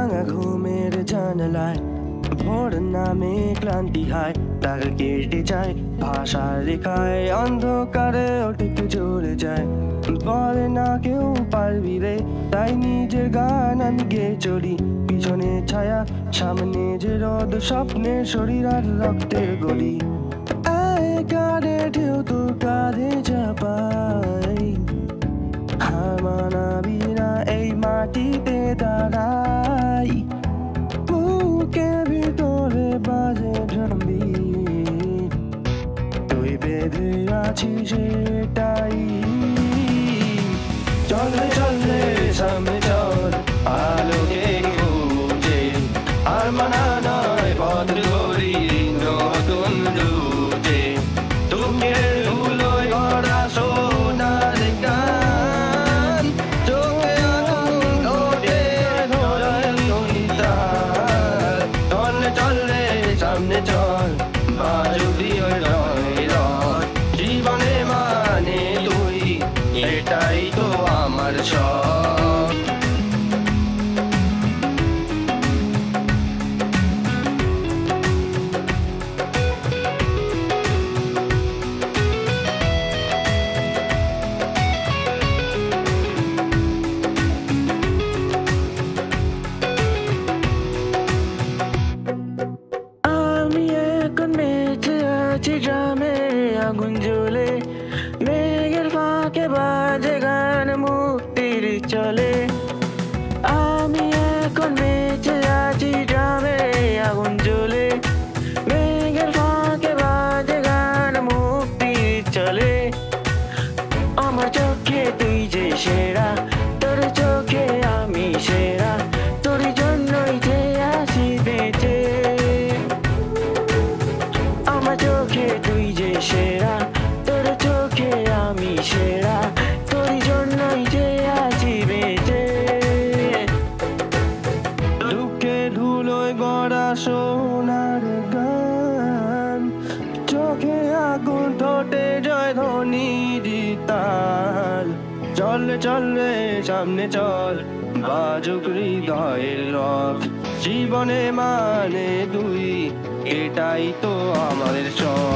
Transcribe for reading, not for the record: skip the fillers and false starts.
ভাঙা ঘুমের জানালায় ভোর নামে ক্লান্তি হায়, তার কেটে যায় ভাষার রেখায়, অন্ধকারে ওঠে জোরে যায়। বলে না কেউ পারবি রে, তাই নিজের গান আমি গেয়ে চলি। পিছনে ছায়া, সামনে যে রোদ, স্বপ্নের শরীর আর রক্তের গলি। আয় কাঁধে ঢেউ তোর কাঁধে চাপাই, হার মানাবি না এই মাটিতে দাঁড়াই। বুকের ভিতরে বাজে ড্রামবিট, তুই বেঁধে আছিস সেটাই। চলে চলে সামনে চল, আলোকে খুঁজে, আর মানা নয় পথ ধরি নতুন রুটে। চোখের ধুলোয় ভরা সোনার গান, চোখে আগুন ওঠে ধরায় নৈতাল। চলে চলে সামনে চল, বাজুবি ওই রয় রয়, জীবনে মানে তুই, এটাই তো আমার শখ। আমি এখন বেঁচে আছি গ্রামে আগুন জ্বলে, মেঘের ফাঁকে বাজে গান মুক্তির চলে। আমি এখন বেঁচে আছি গ্রামে আগুন জ্বলে, মেঘের ফাঁকে বাজে গান মুক্তির চলে। আমার চোখে তুই যে সেরা, তোর চোখে আমি সেরা, তোর জন্যই যে আসি বেঁচে। আমার চোখে তুই যে সেরা, তোর চোখে আমি সেরা, তোর জন্যই যে আছি বেঁচে। দুঃখে ধুলোয় গড়া সোনার গান, চোখে আগুন ঠোঁটে জয় ধ্বনি দিতাল। চলে চলে সামনে চল, বাজুক হৃদয়ের রক, জীবনে মানে তুই, এটাই তো আমাদের সব।